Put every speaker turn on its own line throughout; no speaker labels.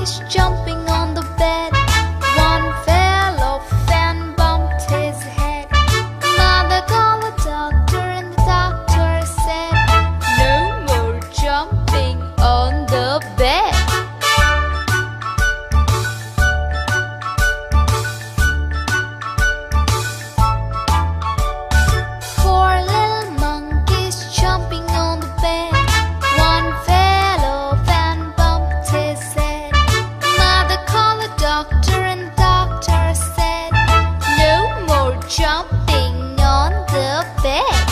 monkeys jumping on the bed. One fell off and bumped his head. Mother called the doctor and the doctor said, "No more jumping on the bed." Four little monkeys jumping on the bed. One fell off and bumped his head. Mother called the doctor and the doctor said, "No more jumping on the bed."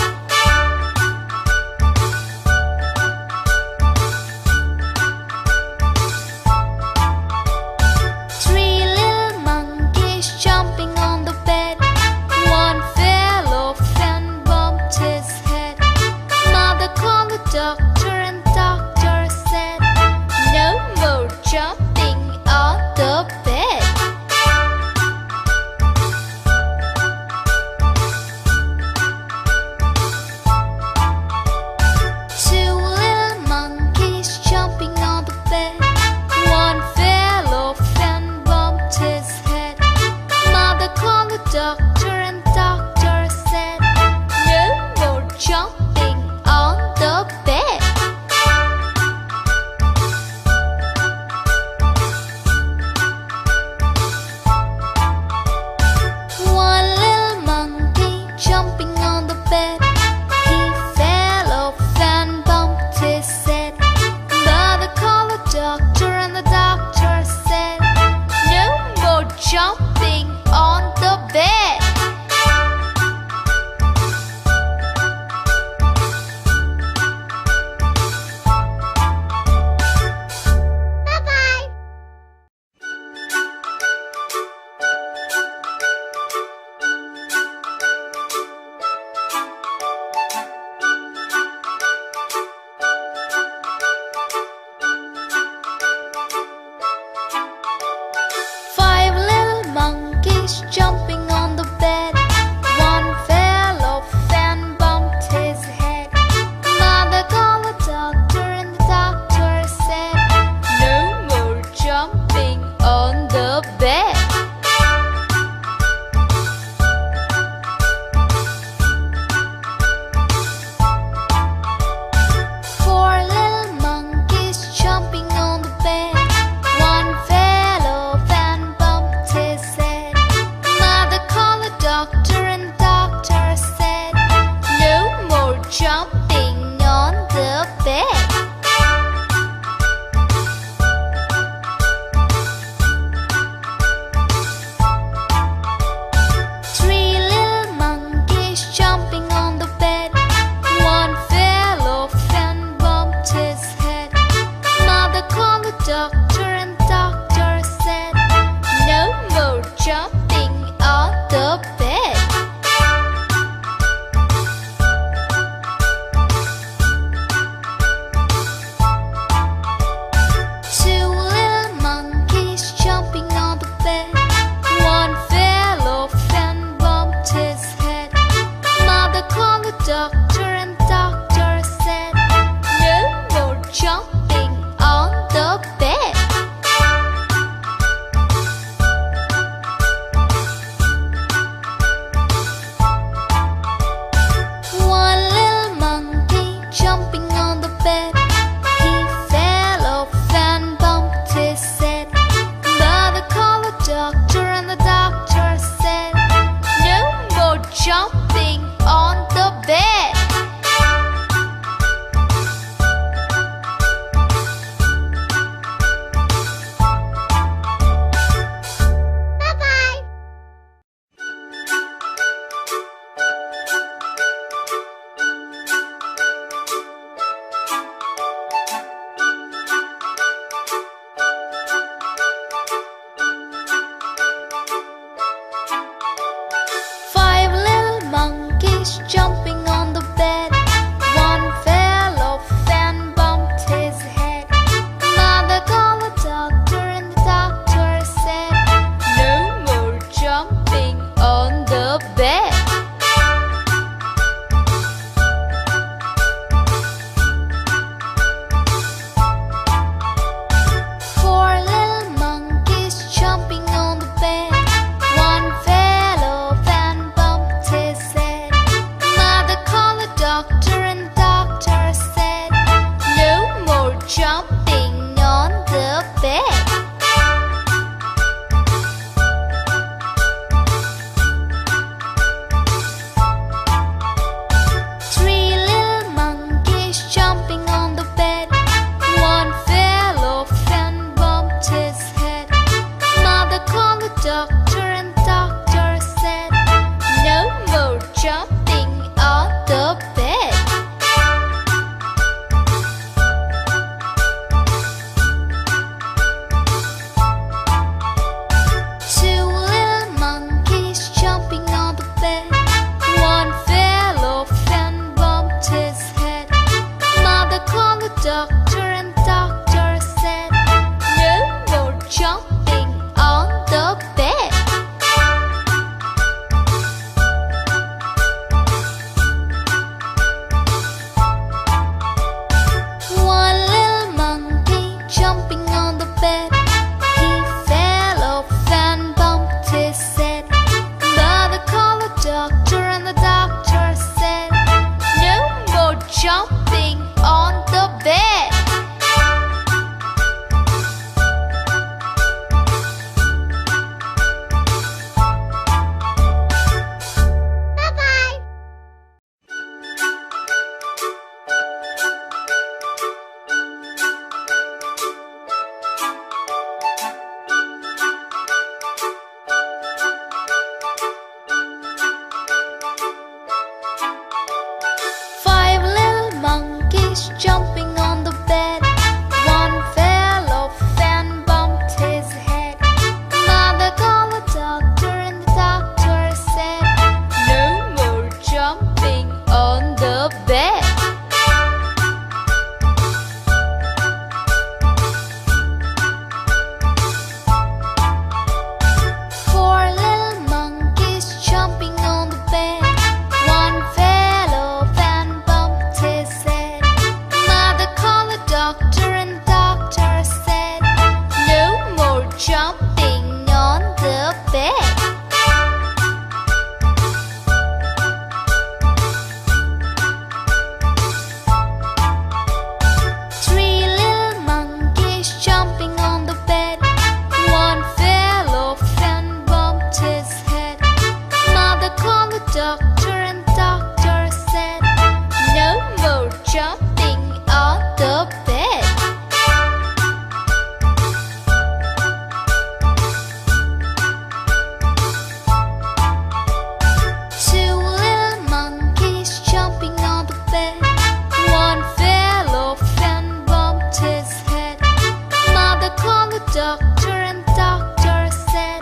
doctor, and the doctor said,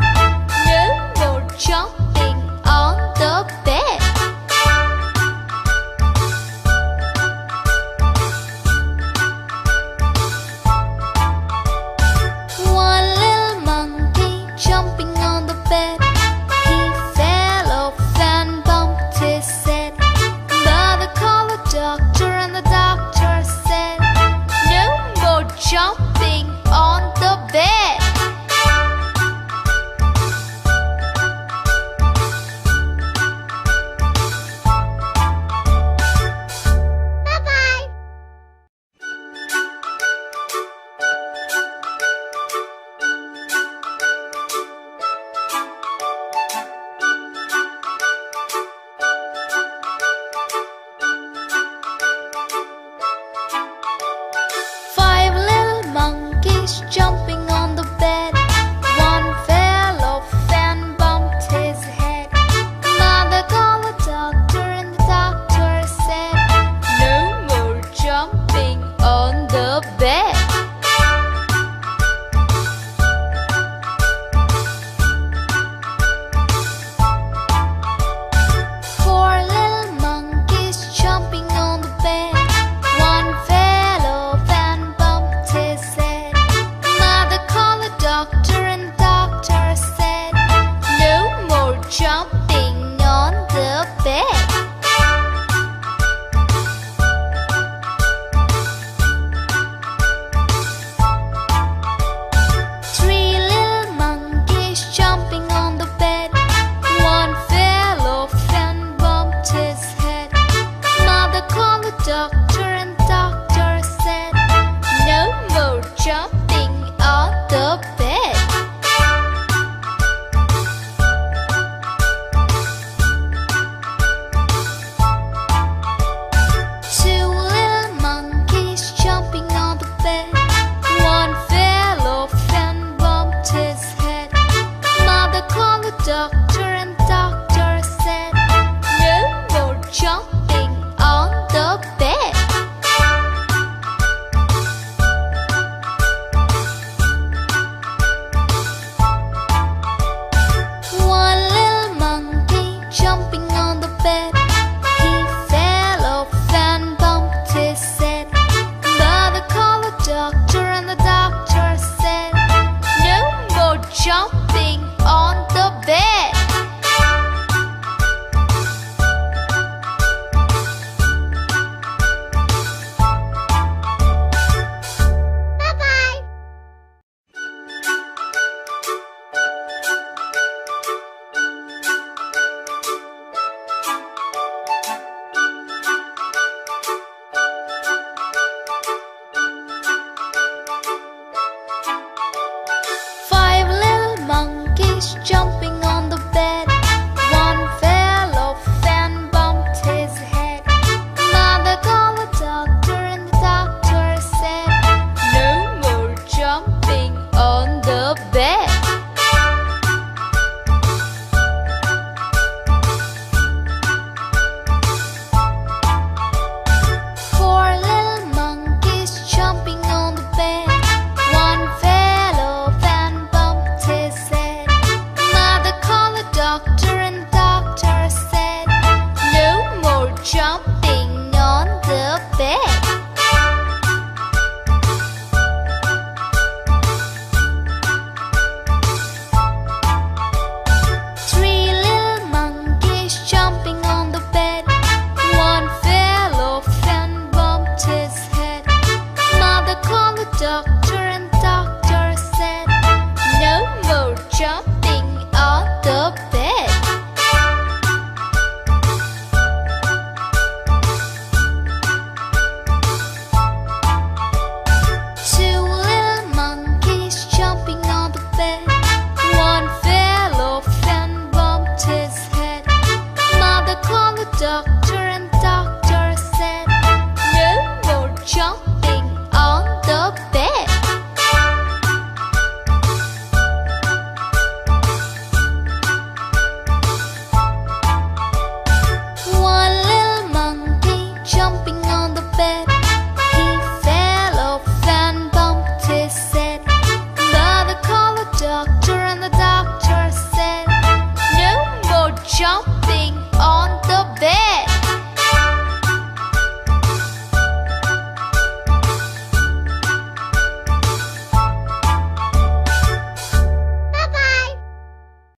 "No more jumping on the bed." One little monkey jumping on the bed, he fell off and bumped his head. Mother called the doctor, and the doctor said, "No more jumping on the bed." Bye-bye. Five little monkeys jumping on the bed. One fell off and bumped his head. Mother called the doctor, and the doctor said, "No more jumping on the bed." Four little monkeys jumping on the bed. One fell off and bumped his head. Mother called the doctor, and the doctor said, "No more jumping on the bed." Three little monkeys jumping on the bed. One fell off and bumped his head. Mother called the doctor, and the doctor said, "No more jumping on the bed." Two little monkeys jumping on the bed. One fell off and bumped his head. Mother called the doctor, and the doctor said, "No more jumping on the bed." One little monkey jumping on the bed. He fell off and bumped his head. Mother called the doctor, and the doctor said, "No more jumping on the bed." Bye-bye. Five little monkeys jumping on the bed. One fell off and bumped his head. Mother called the doctor, and the doctor said, "No more jumping on the bed." Four little monkeys jumping on the bed. One fell off and bumped his head. Mother called the doctor, and the doctor said, "No more jumping on the bed." Three little monkeys jumping on the bed. One fell off and bumped his head. Mother called the doctor, and the doctor said, "No more jumping on the bed." Three little monkeys jumping on the bed. One fell off and bumped his head. Mother called the doctor, and the doctor said, "No more jumping on the bed." Three little monkeys jumping on the bed. One fell off and bumped his head. Mother called the doctor, and the doctor said, "No more jumping on the bed." Two little monkeys jumping on the bed. One fell off and bumped his head. Mother called the doctor, and the doctor said, "No more jumping on the bed." hopping